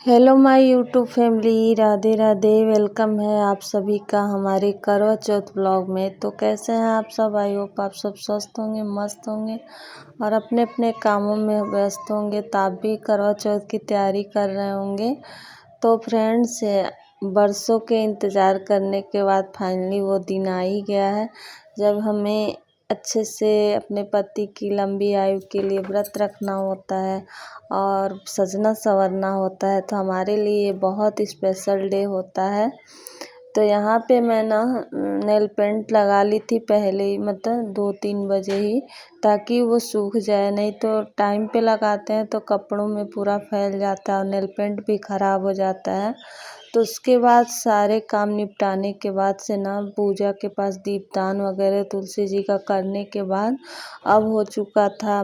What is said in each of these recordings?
Hello my YouTube family, Radhe Radhe. Welcome है आप सभी का हमारे करवा चौथ ब्लॉग में। तो कैसे हैं आप सब? आई होप आप सब स्वस्थ होंगे, मस्त होंगे और अपने अपने कामों में व्यस्त होंगे। तो आप भी करवा चौथ की तैयारी कर रहे होंगे। तो फ्रेंड्स, बरसों के इंतज़ार करने के बाद फाइनली वो दिन आ ही गया है जब हमें अच्छे से अपने पति की लंबी आयु के लिए व्रत रखना होता है और सजना संवरना होता है। तो हमारे लिए ये बहुत स्पेशल डे होता है। तो यहाँ पे मैं ना नेल पेंट लगा ली थी पहले ही, मतलब 2-3 बजे ही, ताकि वो सूख जाए। नहीं तो टाइम पे लगाते हैं तो कपड़ों में पूरा फैल जाता है और नेल पेंट भी ख़राब हो जाता है। तो उसके बाद सारे काम निपटाने के बाद से ना पूजा के पास दीपदान वगैरह तुलसी जी का करने के बाद अब हो चुका था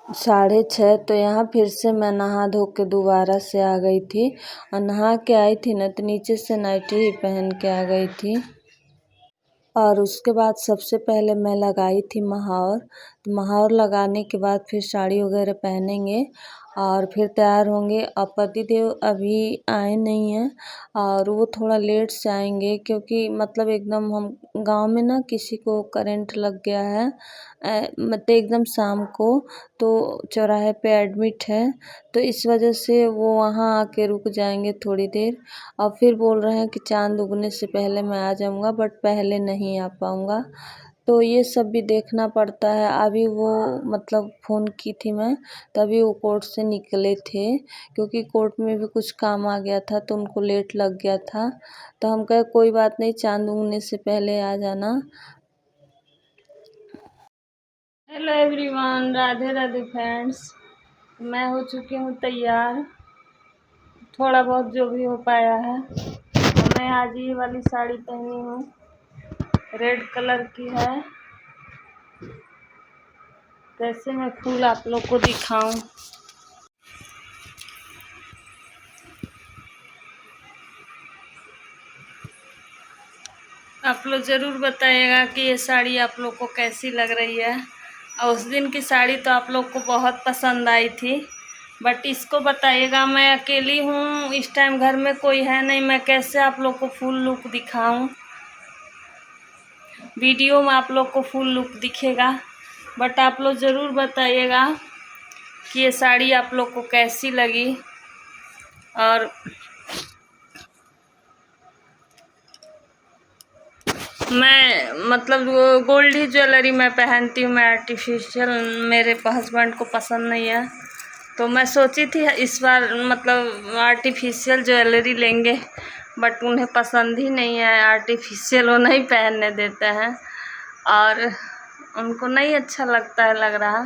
6:30। तो यहाँ फिर से मैं नहा धो के दोबारा से आ गई थी और नहा के आई थी ना तो नीचे से नाइटी ही पहन के आ गई थी। और उसके बाद सबसे पहले मैं लगाई थी महावर। तो महावर लगाने के बाद फिर साड़ी वगैरह पहनेंगे और फिर तैयार होंगे। और पतिदेव अभी आए नहीं हैं और वो थोड़ा लेट से आएंगे, क्योंकि मतलब एकदम हम गांव में ना किसी को करंट लग गया है, मतलब एकदम शाम को, तो चौराहे पे एडमिट है। तो इस वजह से वो वहाँ आके रुक जाएंगे थोड़ी देर और फिर बोल रहे हैं कि चाँद उगने से पहले मैं आ जाऊँगा, बट पहले नहीं आ पाऊँगा। तो ये सब भी देखना पड़ता है। अभी वो मतलब फ़ोन की थी मैं, तभी वो कोर्ट से निकले थे, क्योंकि कोर्ट में भी कुछ काम आ गया था तो उनको लेट लग गया था। तो हम कहे कोई बात नहीं, चाँद उगने से पहले आ जाना। Hello everyone, Radhe Radhe friends. मैं हो चुकी हूँ तैयार, थोड़ा बहुत जो भी हो पाया है। मैं आज ये वाली साड़ी पहनी हूँ, रेड कलर की है। कैसे मैं फूल आप लोग को दिखाऊं। आप लोग ज़रूर बताइएगा कि ये साड़ी आप लोग को कैसी लग रही है। और उस दिन की साड़ी तो आप लोग को बहुत पसंद आई थी, बट इसको बताइएगा। मैं अकेली हूँ इस टाइम, घर में कोई है नहीं, मैं कैसे आप लोग को फुल लुक दिखाऊं। वीडियो में आप लोग को फुल लुक दिखेगा, बट आप लोग ज़रूर बताइएगा कि ये साड़ी आप लोग को कैसी लगी। और मैं मतलब वो गोल्ड ही ज्वेलरी मैं पहनती हूँ, मैं आर्टिफिशियल मेरे हस्बैंड को पसंद नहीं है। तो मैं सोची थी इस बार मतलब आर्टिफिशियल ज्वेलरी लेंगे, बट उन्हें पसंद ही नहीं है आर्टिफिशियल, वो नहीं पहनने देते हैं और उनको नहीं अच्छा लगता है लग रहा।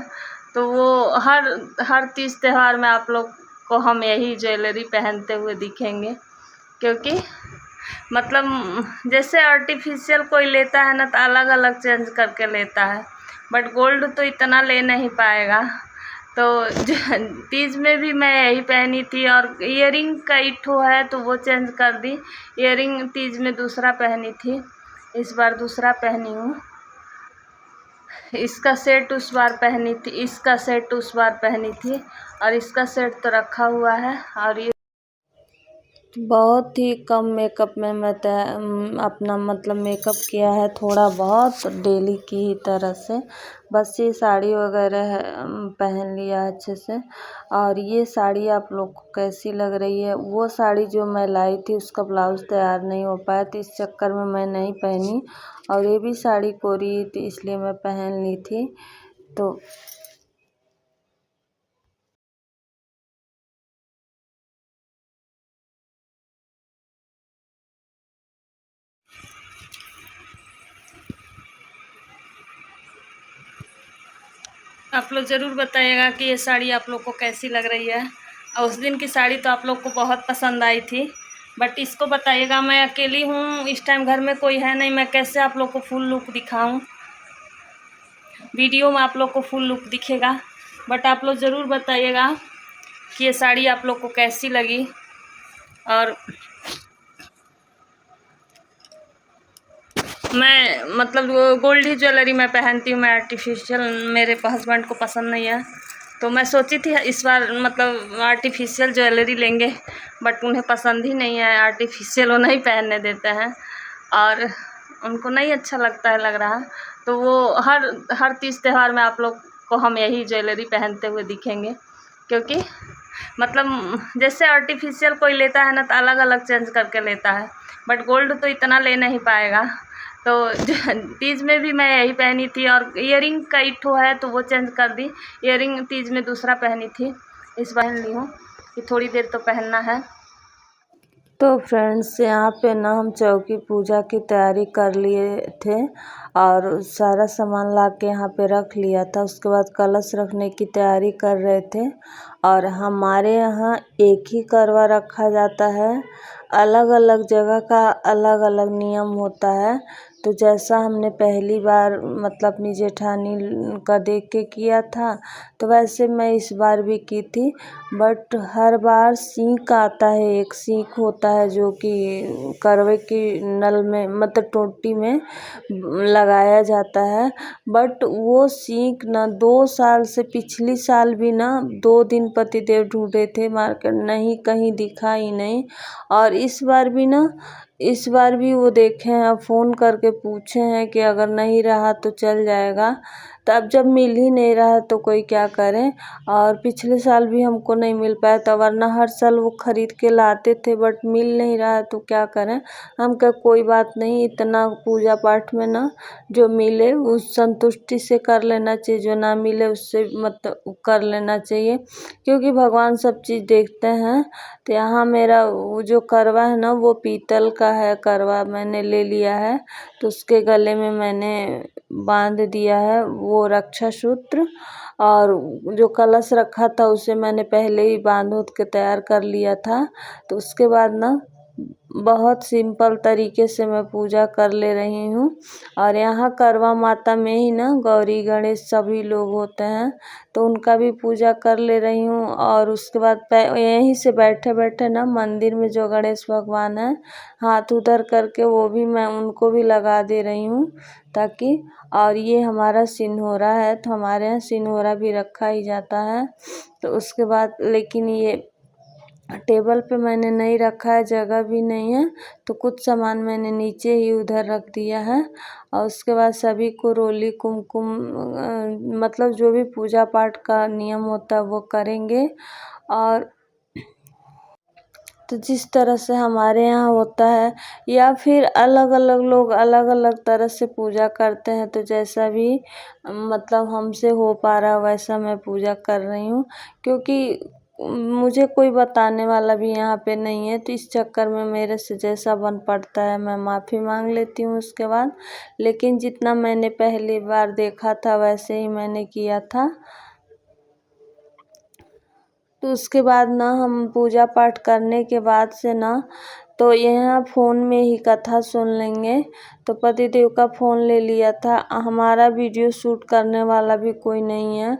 तो वो हर तीज त्यौहार में आप लोग को हम यही ज्वेलरी पहनते हुए दिखेंगे, क्योंकि मतलब जैसे आर्टिफिशियल कोई लेता है ना तो अलग अलग चेंज करके लेता है, बट गोल्ड तो इतना ले नहीं पाएगा। तो तीज में भी मैं यही पहनी थी और ईयरिंग का इठो है तो वो चेंज कर दी। ईयरिंग तीज में दूसरा पहनी थी, इस बार दूसरा पहनी हूँ। इसका सेट उस बार पहनी थी, इसका सेट उस बार पहनी थी और इसका सेट तो रखा हुआ है। और ये बहुत ही कम मेकअप में मैं अपना मतलब मेकअप किया है, थोड़ा बहुत डेली की ही तरह से। बस ये साड़ी वगैरह पहन लिया अच्छे से। और ये साड़ी आप लोग को कैसी लग रही है? वो साड़ी जो मैं लाई थी उसका ब्लाउज़ तैयार नहीं हो पाया तो इस चक्कर में मैं नहीं पहनी, और ये भी साड़ी कोरी थी इसलिए मैं पहन ली थी। तो आप लोग ज़रूर बताइएगा कि ये साड़ी आप लोग को कैसी लग रही है। और उस दिन की साड़ी तो आप लोग को बहुत पसंद आई थी, बट इसको बताइएगा। मैं अकेली हूँ इस टाइम, घर में कोई है नहीं, मैं कैसे आप लोग को फुल लुक दिखाऊं। वीडियो में आप लोग को फुल लुक दिखेगा, बट आप लोग ज़रूर बताइएगा कि ये साड़ी आप लोग को कैसी लगी। और मैं मतलब वो गोल्ड ही ज्वेलरी मैं पहनती हूँ, मैं आर्टिफिशियल मेरे हस्बैंड को पसंद नहीं है। तो मैं सोची थी इस बार मतलब आर्टिफिशियल ज्वेलरी लेंगे, बट उन्हें पसंद ही नहीं है, आर्टिफिशियल वो नहीं पहनने देते हैं और उनको नहीं अच्छा लगता है लग रहा। तो वो हर तीज त्यौहार में आप लोग को हम यही ज्वेलरी पहनते हुए दिखेंगे, क्योंकि मतलब जैसे आर्टिफिशियल कोई लेता है ना तो अलग अलग चेंज करके लेता है, बट गोल्ड तो इतना ले नहीं पाएगा। तो तीज में भी मैं यही पहनी थी और ईयरिंग कई ठो है तो वो चेंज कर दी। ईयरिंग तीज में दूसरा पहनी थी, इस पहन ली हूँ कि थोड़ी देर तो पहनना है। तो फ्रेंड्स यहाँ पे ना हम चौकी पूजा की तैयारी कर लिए थे और सारा सामान ला के यहाँ पे रख लिया था। उसके बाद कलश रखने की तैयारी कर रहे थे और हमारे यहाँ एक ही करवा रखा जाता है, अलग अलग जगह का अलग अलग नियम होता है। तो जैसा हमने पहली बार मतलब अपनी जेठानी का देख के किया था तो वैसे मैं इस बार भी की थी, बट हर बार सीख आता है, एक सीख होता है जो कि करवे की नल में मतलब टोटी में लगाया जाता है। बट वो सीख ना 2 साल से पिछली साल भी ना 2 दिन पतिदेव ढूंढे थे मार्केट, नहीं कहीं दिखा ही नहीं। और इस बार भी वो देखे हैं, फ़ोन करके पूछे हैं कि अगर नहीं रहा तो चल जाएगा। तो अब जब मिल ही नहीं रहा तो कोई क्या करे। और पिछले साल भी हमको नहीं मिल पाया था, वरना हर साल वो ख़रीद के लाते थे, बट मिल नहीं रहा तो क्या करें। हम क्या, कोई बात नहीं, इतना पूजा पाठ में ना जो मिले उस संतुष्टि से कर लेना चाहिए, जो ना मिले उससे मतलब कर लेना चाहिए, क्योंकि भगवान सब चीज़ देखते हैं। तो यहाँ मेरा वो जो करवा है ना वो पीतल का है करवा, मैंने ले लिया है तो उसके गले में मैंने बांध दिया है वो रक्षा सूत्र। और जो कलश रखा था उसे मैंने पहले ही बांध उध के तैयार कर लिया था। तो उसके बाद ना बहुत सिंपल तरीके से मैं पूजा कर ले रही हूँ। और यहाँ करवा माता में ही ना गौरी गणेश सभी लोग होते हैं तो उनका भी पूजा कर ले रही हूँ। और उसके बाद यहीं से बैठे बैठे ना मंदिर में जो गणेश भगवान है हाथ उधर करके वो भी मैं उनको भी लगा दे रही हूँ ताकि। और ये हमारा सिंहोरा है तो हमारे यहाँ सिंहोरा भी रखा ही जाता है। तो उसके बाद लेकिन ये टेबल पे मैंने नहीं रखा है, जगह भी नहीं है, तो कुछ सामान मैंने नीचे ही उधर रख दिया है। और उसके बाद सभी को रोली कुमकुम मतलब जो भी पूजा पाठ का नियम होता है वो करेंगे। और तो जिस तरह से हमारे यहाँ होता है या फिर अलग अलग लोग अलग अलग तरह से पूजा करते हैं, तो जैसा भी मतलब हमसे हो पा रहा वैसा मैं पूजा कर रही हूँ, क्योंकि मुझे कोई बताने वाला भी यहाँ पे नहीं है। तो इस चक्कर में मेरे से जैसा बन पड़ता है मैं माफ़ी मांग लेती हूँ उसके बाद। लेकिन जितना मैंने पहली बार देखा था वैसे ही मैंने किया था। तो उसके बाद ना हम पूजा पाठ करने के बाद से ना तो यहाँ फ़ोन में ही कथा सुन लेंगे। तो पतिदेव का फ़ोन ले लिया था, हमारा वीडियो शूट करने वाला भी कोई नहीं है।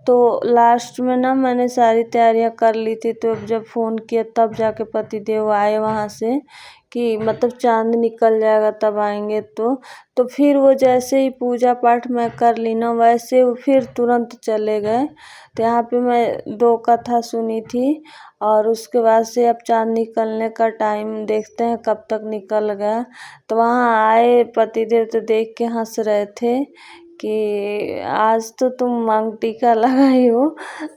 तो लास्ट में ना मैंने सारी तैयारियां कर ली थी, तो जब फ़ोन किया तब जाके पतिदेव आए वहाँ से कि मतलब चाँद निकल जाएगा तब आएंगे। तो फिर वो जैसे ही पूजा पाठ मैं कर ली ना वैसे वो फिर तुरंत चले गए। तो यहाँ पे मैं 2 कथा सुनी थी और उसके बाद से अब चाँद निकलने का टाइम देखते हैं कब तक निकल गया। तो वहाँ आए पतिदेव तो देख के हंस रहे थे कि आज तो तुम मांग टीका लगाई हो,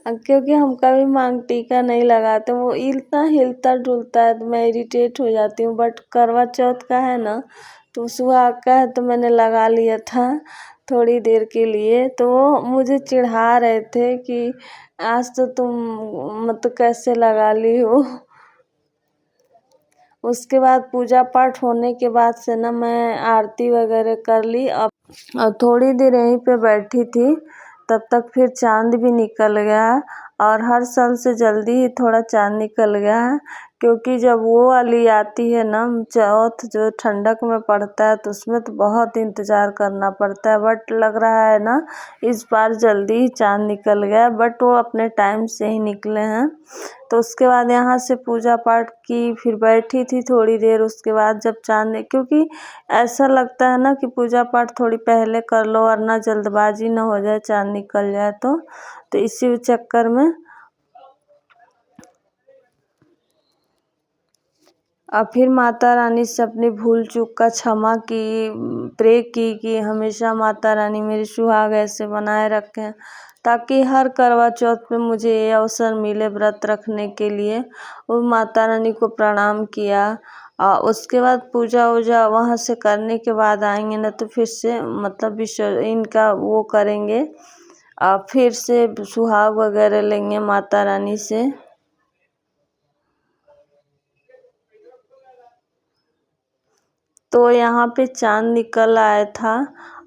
क्योंकि हम कभी मांग टीका नहीं लगाते। वो इतना हिलता डुलता है तो मैं इरिटेट हो जाती हूँ। बट करवा चौथ का है ना तो सुहाग का है तो मैंने लगा लिया था थोड़ी देर के लिए। तो वो मुझे चिढ़ा रहे थे कि आज तो तुम मतलब कैसे लगा ली हो। उसके बाद पूजा पाठ होने के बाद से ना मैं आरती वगैरह कर ली। अब और थोड़ी देर यहीं पे बैठी थी, तब तक फिर चाँद भी निकल गया। और हर साल से जल्दी ही थोड़ा चाँद निकल गया है, क्योंकि जब वो वाली आती है ना चौथ जो ठंडक में पड़ता है तो उसमें तो बहुत इंतज़ार करना पड़ता है। बट लग रहा है ना इस बार जल्दी ही चाँद निकल गया, बट वो अपने टाइम से ही निकले हैं। तो उसके बाद यहाँ से पूजा पाठ की, फिर बैठी थी थोड़ी देर। उसके बाद जब चाँद क्योंकि ऐसा लगता है ना कि पूजा पाठ थोड़ी पहले कर लो वरना जल्दबाजी ना हो जाए चाँद निकल जाए तो इसी चक्कर में और फिर माता रानी से अपनी भूल चूक का क्षमा की, प्रे की कि हमेशा माता रानी मेरी सुहाग ऐसे बनाए रखें ताकि हर करवा चौथ पे मुझे ये अवसर मिले व्रत रखने के लिए। और माता रानी को प्रणाम किया। उसके बाद पूजा वूजा वहाँ से करने के बाद आएंगे ना तो फिर से मतलब इनका वो करेंगे, फिर से सुहाग वगैरह लेंगे माता रानी से। तो यहाँ पे चाँद निकल आया था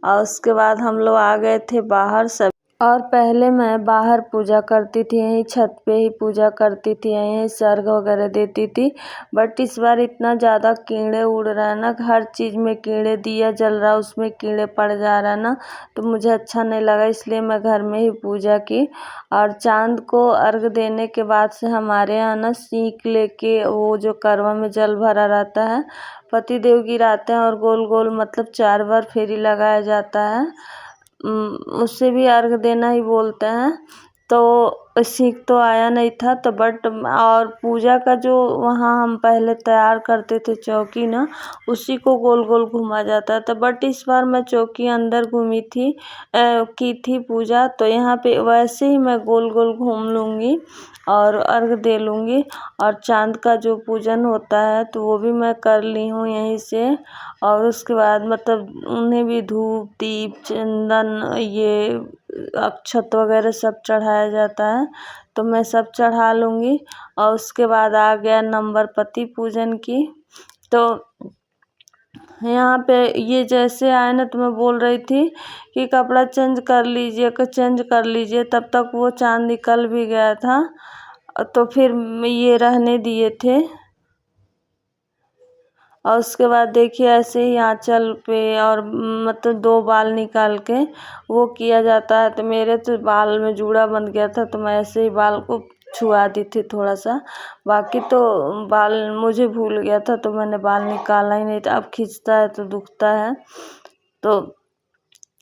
और उसके बाद हम लोग आ गए थे बाहर सब। और पहले मैं बाहर पूजा करती थी, यहीं छत पे ही पूजा करती थी, यहीं सर्घ वगैरह देती थी। बट इस बार इतना ज़्यादा कीड़े उड़ रहा है ना, हर चीज़ में कीड़े, दिया जल रहा उसमें कीड़े पड़ जा रहा है ना, तो मुझे अच्छा नहीं लगा, इसलिए मैं घर में ही पूजा की। और चाँद को अर्घ देने के बाद से हमारे यहाँ ना सीख लेके वो जो करवा में जल भरा रहता है पतिदेव गिराते हैं और गोल गोल मतलब 4 बार फेरी लगाया जाता है। उससे भी अर्घ देना ही बोलते हैं। तो सीख तो आया नहीं था तो बट और पूजा का जो वहाँ हम पहले तैयार करते थे चौकी ना, उसी को गोल गोल घुमा जाता था। बट इस बार मैं चौकी अंदर घूमी थी, की थी पूजा, तो यहाँ पे वैसे ही मैं गोल गोल घूम लूँगी और अर्घ दे लूँगी। और चाँद का जो पूजन होता है तो वो भी मैं कर ली हूँ यहीं से। और उसके बाद मतलब उन्हें भी धूप दीप चंदन ये अक्षत वगैरह सब चढ़ाया जाता है, तो मैं सब चढ़ा लूँगी। और उसके बाद आ गया नंबर पति पूजन की। तो यहाँ पे ये जैसे आए ना तो मैं बोल रही थी कि कपड़ा चेंज कर लीजिए तब तक वो चाँद निकल भी गया था। तो फिर ये रहने दिए थे। और उसके बाद देखिए ऐसे ही आंचल पे और मतलब 2 बाल निकाल के वो किया जाता है। तो मेरे तो बाल में जूड़ा बन गया था तो मैं ऐसे ही बाल को छुआ दी थी थोड़ा सा, बाकी तो बाल मुझे भूल गया था तो मैंने बाल निकाला ही नहीं था। अब खींचता है तो दुखता है। तो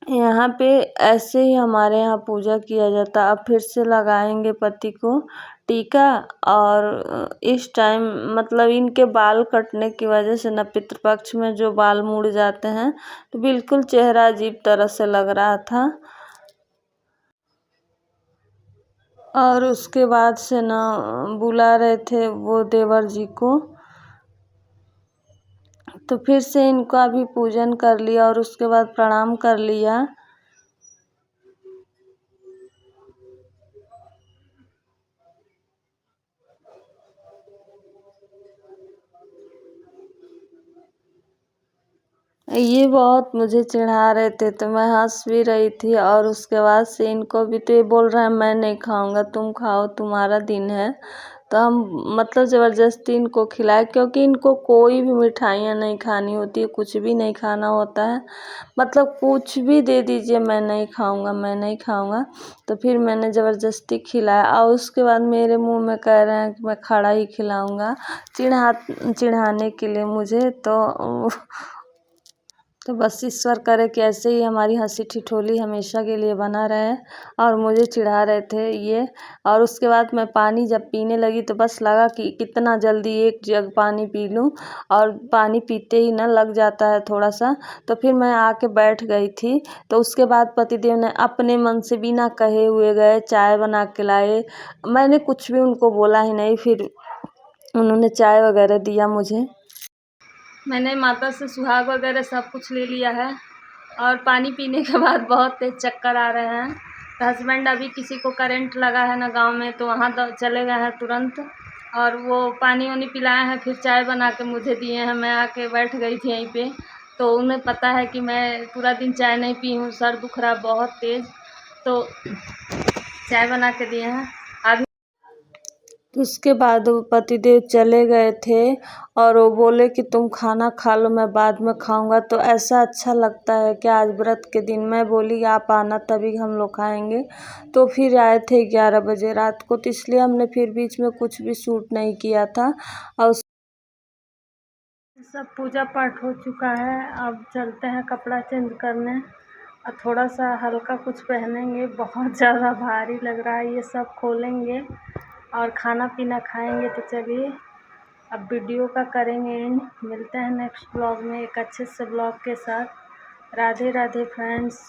यहाँ पे ऐसे ही हमारे यहाँ पूजा किया जाता। अब फिर से लगाएंगे पति को टीका। और इस टाइम मतलब इनके बाल कटने की वजह से ना पितृपक्ष में जो बाल मुड़ जाते हैं तो बिल्कुल चेहरा अजीब तरह से लग रहा था। और उसके बाद से ना बुला रहे थे वो देवर जी को, तो फिर से इनका भी पूजन कर लिया और उसके बाद प्रणाम कर लिया। ये बहुत मुझे चिढ़ा रहे थे तो मैं हंस भी रही थी। और उसके बाद से इनको भी तो ये बोल रहा है मैं नहीं खाऊंगा, तुम खाओ तुम्हारा दिन है। तो हम मतलब ज़बरदस्ती इनको खिलाए, क्योंकि इनको कोई भी मिठाइयाँ नहीं खानी होती है, कुछ भी नहीं खाना होता है। मतलब कुछ भी दे दीजिए मैं नहीं खाऊंगा, मैं नहीं खाऊंगा। तो फिर मैंने ज़बरदस्ती खिलाया और उसके बाद मेरे मुंह में कह रहे हैं कि मैं खड़ा ही खिलाऊंगा, चिढ़ाने के लिए मुझे। तो बस ईश्वर करे कि ऐसे ही हमारी हंसी ठिठोली हमेशा के लिए बना रहे। और मुझे चिढ़ा रहे थे ये। और उसके बाद मैं पानी जब पीने लगी तो बस लगा कि कितना जल्दी 1 जग पानी पी लूँ, और पानी पीते ही ना लग जाता है थोड़ा सा। तो फिर मैं आके बैठ गई थी। तो उसके बाद पतिदेव ने अपने मन से बिना कहे हुए गए चाय बना के लाए। मैंने कुछ भी उनको बोला ही नहीं, फिर उन्होंने चाय वगैरह दिया मुझे। मैंने माता से सुहाग वगैरह सब कुछ ले लिया है। और पानी पीने के बाद बहुत तेज चक्कर आ रहे हैं। तो हस्बैंड अभी किसी को करंट लगा है ना गांव में, तो वहाँ चले गए हैं तुरंत। और वो पानी वानी पिलाए हैं, फिर चाय बना के मुझे दिए हैं। मैं आके बैठ गई थी यहीं पे। तो उन्हें पता है कि मैं पूरा दिन चाय नहीं पी हूँ, सर दुख रहा बहुत तेज़। तो चाय बना के दिए हैं। अभी तो उसके बाद वो पतिदेव चले गए थे और वो बोले कि तुम खाना खा लो, मैं बाद में खाऊंगा। तो ऐसा अच्छा लगता है कि आज व्रत के दिन मैं बोली आप आना तभी हम लोग खाएंगे। तो फिर आए थे 11 बजे रात को, तो इसलिए हमने फिर बीच में कुछ भी शूट नहीं किया था। और सब पूजा पाठ हो चुका है, अब चलते हैं कपड़ा चेंज करने और थोड़ा सा हल्का कुछ पहनेंगे। बहुत ज़्यादा भारी लग रहा है, ये सब खोलेंगे और खाना पीना खाएंगे। तो चलिए अब वीडियो का करेंगे एंड, मिलते हैं नेक्स्ट ब्लॉग में एक अच्छे से ब्लॉग के साथ। राधे राधे फ्रेंड्स।